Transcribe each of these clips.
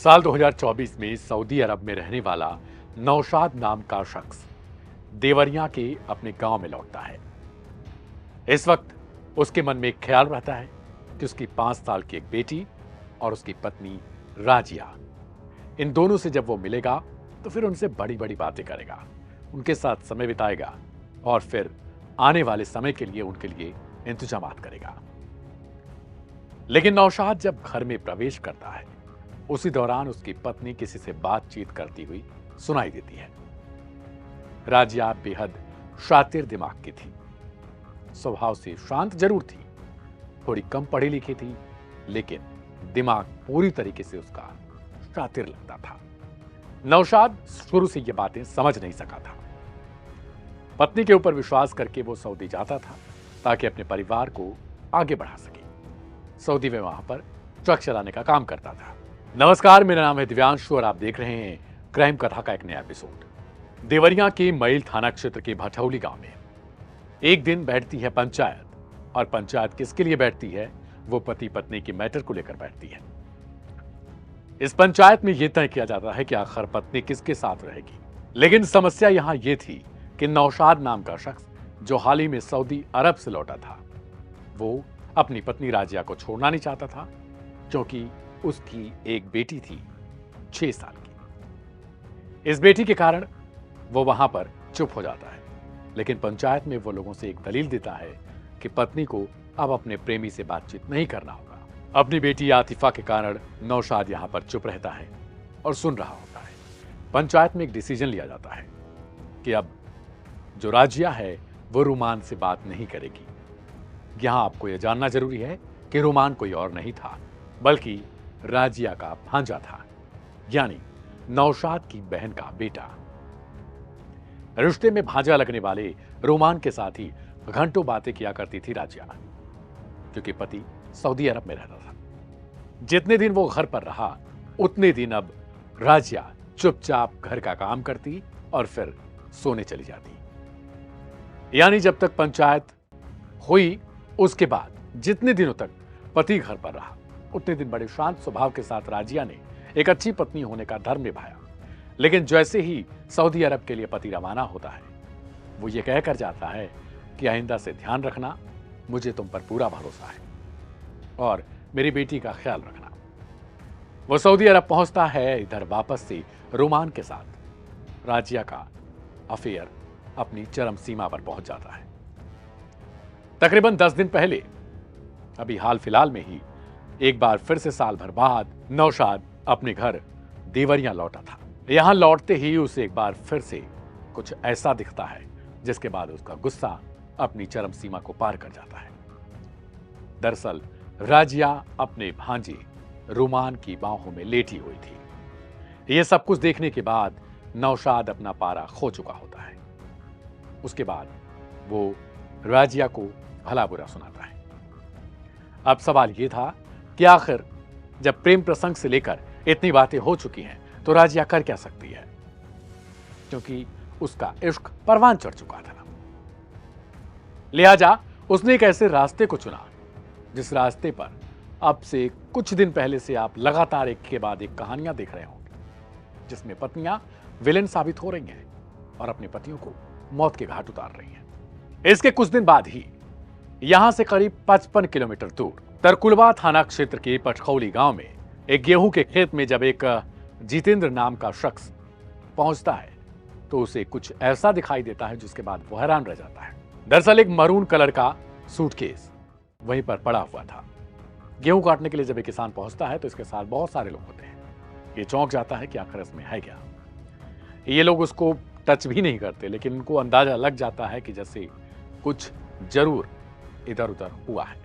साल 2024 में सऊदी अरब में रहने वाला नौशाद नाम का शख्स देवरिया के अपने गांव में लौटता है। इस वक्त उसके मन में एक ख्याल रहता है कि उसकी 5 साल की एक बेटी और उसकी पत्नी राजिया, इन दोनों से जब वो मिलेगा तो फिर उनसे बड़ी बड़ी बातें करेगा, उनके साथ समय बिताएगा और फिर आने वाले समय के लिए उनके लिए इंतजाम करेगा। लेकिन नौशाद जब घर में प्रवेश करता है, उसी दौरान उसकी पत्नी किसी से बातचीत करती हुई सुनाई देती है। राजिया बेहद शातिर दिमाग की थी, स्वभाव से शांत जरूर थी, थोड़ी कम पढ़ी लिखी थी, लेकिन दिमाग पूरी तरीके से उसका शातिर लगता था। नौशाद शुरू से ये बातें समझ नहीं सका था। पत्नी के ऊपर विश्वास करके वो सऊदी जाता था ताकि अपने परिवार को आगे बढ़ा सके। सऊदी में वहां पर ट्रक चलाने का काम करता था। नमस्कार, मेरा नाम है दिव्यांशु और आप देख रहे हैं क्राइम कथा का एक नया एपिसोड। देवरिया के मैल थाना क्षेत्र के भटौली गांव में एक दिन बैठती है पंचायत, और पंचायत किसके लिए बैठती है? वो पति पत्नी की मैटर को लेकर बैठती है। इस पंचायत में यह तय किया जाता है कि आखिर पत्नी किसके साथ रहेगी। लेकिन समस्या यहां यह थी कि नौशाद नाम का शख्स जो हाल ही में सऊदी अरब से लौटा था, वो अपनी पत्नी राजिया को छोड़ना नहीं चाहता था, क्योंकि उसकी एक बेटी थी 6 साल की। इस बेटी के कारण वो वहां पर चुप हो जाता है। लेकिन पंचायत में वो लोगों से एक दलील देता है कि पत्नी को अब अपने प्रेमी से बातचीत नहीं करना होगा। अपनी बेटी आतिफा के कारण नौशाद यहां पर चुप रहता है और सुन रहा होता है। पंचायत में एक डिसीजन लिया जाता है कि अब जो राजिया है वो रुमान से बात नहीं करेगी। यहां आपको यह जानना जरूरी है कि रुमान कोई और नहीं था, बल्कि राजिया का भांजा था, यानी नौशाद की बहन का बेटा। रिश्ते में भांजा लगने वाले रोमान के साथ ही घंटों बातें किया करती थी राजिया, क्योंकि पति सऊदी अरब में रहता था। जितने दिन वो घर पर रहा, उतने दिन अब राजिया चुपचाप घर का काम करती और फिर सोने चली जाती। यानी जब तक पंचायत हुई, उसके बाद जितने दिनों तक पति घर पर रहा, उतने दिन बड़े शांत स्वभाव के साथ राजिया ने एक अच्छी पत्नी होने का धर्म निभाया। लेकिन जैसे ही सऊदी अरब के लिए पति रवाना होता है, वो ये कहकर जाता है कि आइंदा से ध्यान रखना, मुझे तुम पर पूरा भरोसा है और मेरी बेटी का ख्याल रखना। वो सऊदी अरब पहुंचता है। इधर वापस से रोमान के साथ राजिया का अफेयर अपनी चरम सीमा पर पहुंच जाता है। तकरीबन 10 दिन पहले, अभी हाल फिलहाल में ही, एक बार फिर से साल भर बाद नौशाद अपने घर देवरिया लौटा था। यहां लौटते ही उसे एक बार फिर से कुछ ऐसा दिखता है जिसके बाद उसका गुस्सा अपनी चरम सीमा को पार कर जाता है। दरअसल राजिया अपने भांजे रुमान की बाहों में लेटी हुई थी। यह सब कुछ देखने के बाद नौशाद अपना पारा खो चुका होता है। उसके बाद वो राजिया को भला बुरा सुनाता है। अब सवाल यह था कि आखिर जब प्रेम प्रसंग से लेकर इतनी बातें हो चुकी हैं, तो राजिया कर क्या सकती है, क्योंकि उसका इश्क परवान चढ़ चुका था। लिहाजा उसने एक ऐसे रास्ते को चुना जिस रास्ते पर अब से कुछ दिन पहले से आप लगातार एक के बाद एक कहानियां देख रहे होंगे, जिसमें पत्नियां विलेन साबित हो रही हैं और अपने पतियों को मौत के घाट उतार रही हैं। इसके कुछ दिन बाद ही यहां से करीब 55 किलोमीटर दूर तरकुलवा थाना क्षेत्र के पटखौली गांव में एक गेहूं के खेत में जब एक जितेंद्र नाम का शख्स पहुंचता है, तो उसे कुछ ऐसा दिखाई देता है जिसके बाद वो हैरान रह जाता है। दरअसल एक मरून कलर का सूटकेस वहीं पर पड़ा हुआ था। गेहूं काटने के लिए जब एक किसान पहुंचता है तो इसके साथ बहुत सारे लोग होते हैं। ये चौंक जाता है कि आखिर इसमें है क्या। ये लोग उसको टच भी नहीं करते, लेकिन उनको अंदाजा लग जाता है कि जैसे कुछ जरूर इधर उधर हुआ है,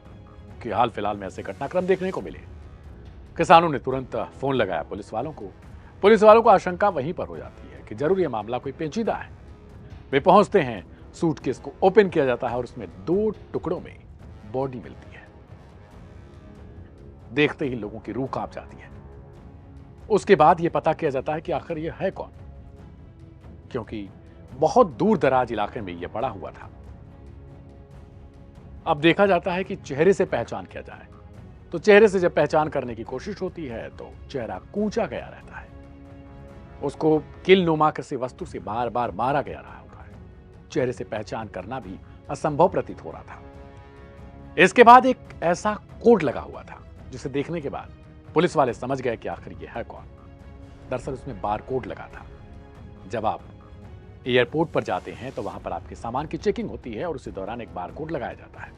कि हाल फिलहाल में ऐसे घटनाक्रम देखने को मिले। किसानों ने तुरंत फोन लगाया पुलिस वालों को। पुलिस वालों को आशंका वहीं पर हो जाती है कि जरूर यह मामला कोई पेचीदा है। वे पहुंचते हैं, सूटकेस को ओपन किया जाता है और उसमें 2 टुकड़ों में बॉडी मिलती है। देखते ही लोगों की रूह कांप जाती है। उसके बाद यह पता किया जाता है कि आखिर यह है कौन, क्योंकि बहुत दूर दराज इलाके में यह पड़ा हुआ था। अब देखा जाता है कि चेहरे से पहचान किया जाए तो चेहरे से जब पहचान करने की कोशिश होती है तो चेहरा कूंचा गया रहता है। उसको किल नुमा किसी वस्तु से बार बार मारा गया रहा होता है। चेहरे से पहचान करना भी असंभव प्रतीत हो रहा था। इसके बाद एक ऐसा कोड लगा हुआ था जिसे देखने के बाद पुलिस वाले समझ गए कि आखिर ये है कौन। दरअसल उसमें बार कोड लगा था। जब आप एयरपोर्ट पर जाते हैं तो वहां पर आपके सामान की चेकिंग होती है और उसी दौरान एक बार कोड लगाया जाता है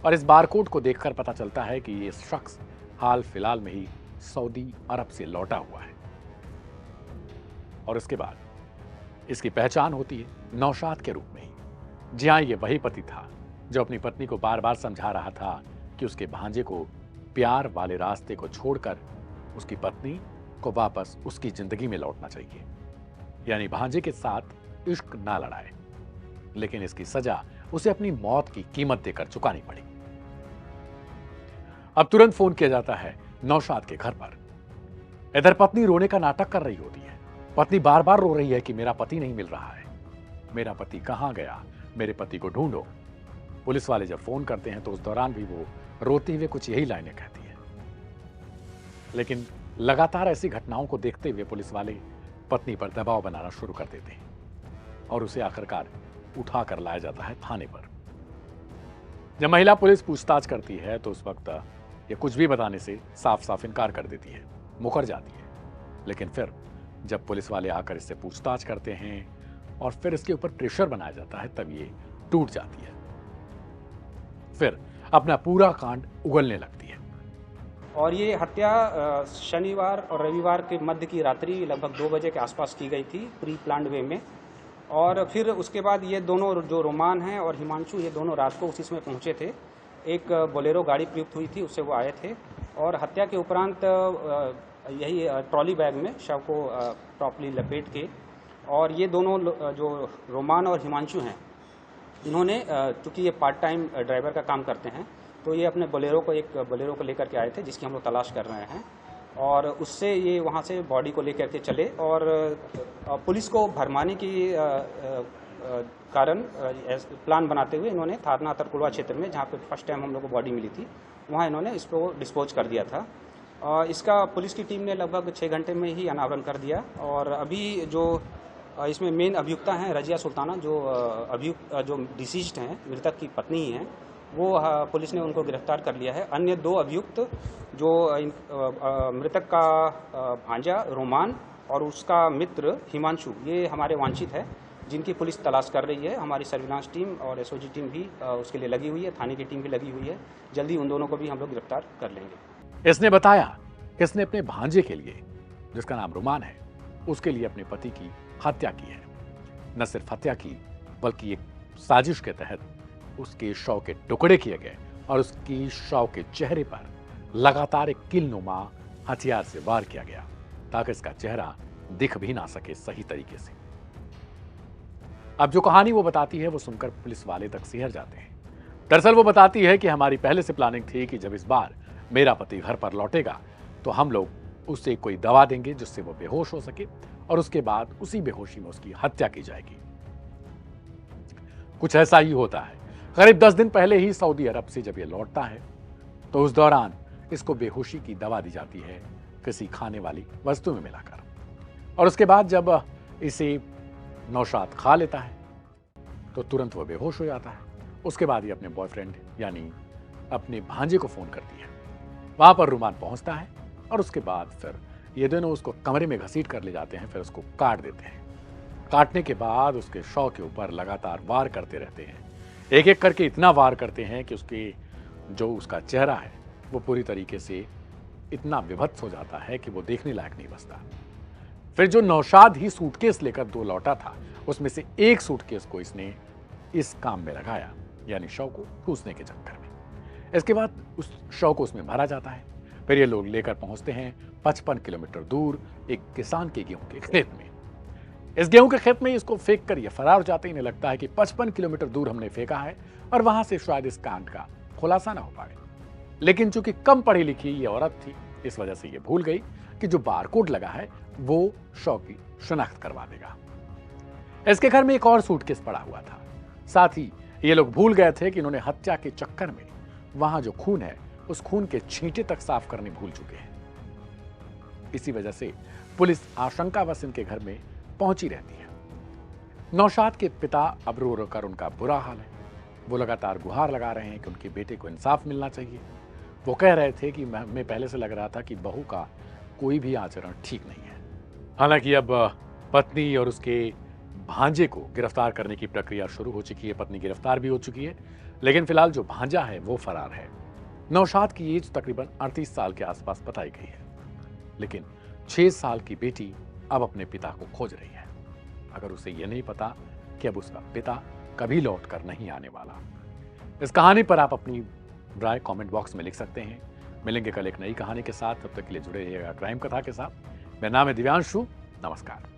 और इस बार कोड को देखकर पता चलता है कि ये शख्स हाल फिलहाल में ही सऊदी अरब से लौटा हुआ है। और उसके बाद इसकी पहचान होती है नौशाद के रूप में ही। जी हाँ, ये वही पति था जो अपनी पत्नी को बार बार समझा रहा था कि उसके भांजे को प्यार वाले रास्ते को छोड़कर उसकी पत्नी को वापस उसकी जिंदगी में लौटना चाहिए, यानी भांजे के साथ इश्क ना लड़ाए। लेकिन इसकी सजा उसे अपनी मौत की कीमत देकर चुकानी पड़ी। अब तुरंत फोन किया जाता है नौशाद के घर पर। इधर पत्नी रोने का नाटक कर रही होती है। पत्नी बार बार रो रही है कि मेरा पति नहीं मिल रहा है, मेरा पति कहां गया, मेरे पति को ढूंढो। पुलिस वाले जब फोन करते हैं तो उस दौरान भी वो रोते हुए कुछ यही लाइनें कहती है। लेकिन लगातार ऐसी घटनाओं को देखते हुए पुलिस वाले पत्नी पर दबाव बनाना शुरू कर देते हैं और उसे आखिरकार उठाकर लाया जाता है थाने पर। जब महिला पुलिस पूछताछ करती है तो उस वक्त ये कुछ भी बताने से साफ साफ इनकार कर देती है, मुकर जाती है। लेकिन फिर जब पुलिस वाले आकर इससे पूछताछ करते हैं और फिर इसके ऊपर प्रेशर बनाया जाता है तब ये टूट जाती है, फिर अपना पूरा कांड उगलने लगती है। और ये हत्या शनिवार और रविवार के मध्य की रात्रि लगभग 2 बजे के आसपास की गई थी, प्री प्लान्ड वे में। और फिर उसके बाद ये दोनों जो रोमान हैं और हिमांशु, ये दोनों रात को उसी समय पहुंचे थे। एक बोलेरो गाड़ी प्रयुक्त हुई थी, उससे वो आए थे और हत्या के उपरांत यही ट्रॉली बैग में शव को प्रॉपर्ली लपेट के, और ये दोनों जो रोमान और हिमांशु हैं, इन्होंने चूँकि ये पार्ट टाइम ड्राइवर का काम करते हैं तो ये अपने बोलेरो को लेकर के आए थे जिसकी हम लोग तलाश कर रहे हैं। और उससे ये वहाँ से बॉडी को लेकर के चले और पुलिस को भरमाने की कारण प्लान बनाते हुए इन्होंने थाना तरकुलवा क्षेत्र में, जहाँ पे फर्स्ट टाइम हम लोग को बॉडी मिली थी, वहाँ इन्होंने इसको डिस्पोज कर दिया था। इसका पुलिस की टीम ने लगभग 6 घंटे में ही अनावरण कर दिया। और अभी जो इसमें मेन अभियुक्ता हैं रजिया सुल्ताना, जो डिसीज्ड हैं, मृतक की पत्नी ही हैं, वो पुलिस ने उनको गिरफ्तार कर लिया है। अन्य 2 अभियुक्त जो मृतक का भांजा रोमान और उसका मित्र हिमांशु, ये हमारे वांछित है, जिनकी पुलिस तलाश कर रही है। हमारी सर्विलांस टीम और एसओजी टीम भी उसके लिए लगी हुई है, थाने की टीम भी लगी हुई है। जल्दी उन दोनों को भी हम लोग गिरफ्तार कर लेंगे। इसने बताया कि इसने अपने भांजे के लिए, जिसका नाम रोमान है, उसके लिए अपने पति की हत्या की है। न सिर्फ हत्या की बल्कि एक साजिश के तहत उसके शव के टुकड़े किए गए और उसकी शव के चेहरे पर लगातार एक किलनुमा हथियार से वार किया गया ताकि इसका चेहरा दिख भी ना सके सही तरीके से। अब जो कहानी वो बताती है वो सुनकर पुलिस वाले तक सिहर जाते हैं। दरअसल वो बताती है कि हमारी पहले से प्लानिंग थी कि जब इस बार मेरा पति घर पर लौटेगा तो हम लोग उसे कोई दवा देंगे जिससे वो बेहोश हो सके और उसके बाद उसी बेहोशी में उसकी हत्या की जाएगी। कुछ ऐसा ही होता है। करीब 10 दिन पहले ही सऊदी अरब से जब ये लौटता है तो उस दौरान इसको बेहोशी की दवा दी जाती है किसी खाने वाली वस्तु में मिलाकर, और उसके बाद जब इसे नौशाद खा लेता है तो तुरंत वह बेहोश हो जाता है। उसके बाद ये अपने बॉयफ्रेंड यानी अपने भांजे को फोन करती है। वहां पर रुमान पहुंचता है और उसके बाद फिर ये दोनों उसको कमरे में घसीट कर ले जाते हैं, फिर उसको काट देते हैं। काटने के बाद उसके शव के ऊपर लगातार वार करते रहते हैं, एक एक करके इतना वार करते हैं कि उसका चेहरा है वो पूरी तरीके से इतना विभत्स हो जाता है कि वो देखने लायक नहीं बचता। फिर जो नौशाद ही सूटकेस लेकर 2 लौटा था, उसमें से एक सूटकेस को इसने इस काम में लगाया, यानी शव को ठूसने के चक्कर में। इसके बाद उस शव को उसमें भरा जाता है। फिर ये लोग लेकर पहुंचते हैं 55 किलोमीटर दूर एक किसान के गेहूं के खेत में। इस गेहूं के खेत में इसको फेंक कर ये फरार हो जाते। इन्हें लगता है कि 55 किलोमीटर दूर हमने फेंका है और वहां से शायद इस कांड का खुलासा ना हो पाए। लेकिन चूंकि कम पढ़ी लिखी ये औरत थी, इस वजह से ये भूल गई कि जो बारकोड लगा है वो शव की शिनाख्त करवा देगा। इसके घर में एक और सूटकेस पड़ा हुआ था। साथ ही ये लोग भूल गए थे कि इन्होंने हत्या के चक्कर में वहां जो खून है उस खून के छींटे तक साफ करने भूल चुके हैं। इसी वजह से पुलिस आशंकावश इनके घर में पहुंची रहती है। नौशाद के पिता अब रो रो कर उनका बुरा हाल है। वो लगातार गुहार लगा रहे हैं कि उनके बेटे को इंसाफ मिलना चाहिए। वो कह रहे थे कि हमें पहले से लग रहा था कि बहू का कोई भी आचरण ठीक नहीं है। हालांकि अब पत्नी और उसके भांजे को गिरफ्तार करने की प्रक्रिया शुरू हो चुकी है। पत्नी गिरफ्तार भी हो चुकी है, लेकिन फिलहाल जो भांजा है वो फरार है। नौशाद की एज तकरीबन 38 साल के आसपास बताई गई है, लेकिन 6 साल की बेटी अब अपने पिता को खोज रही है। अगर उसे यह नहीं पता कि अब उसका पिता कभी लौट कर नहीं आने वाला। इस कहानी पर आप अपनी राय कमेंट बॉक्स में लिख सकते हैं। मिलेंगे कल एक नई कहानी के साथ। तब तक के लिए जुड़े रहिएगा क्राइम कथा के साथ। मेरा नाम है दिव्यांशु। नमस्कार।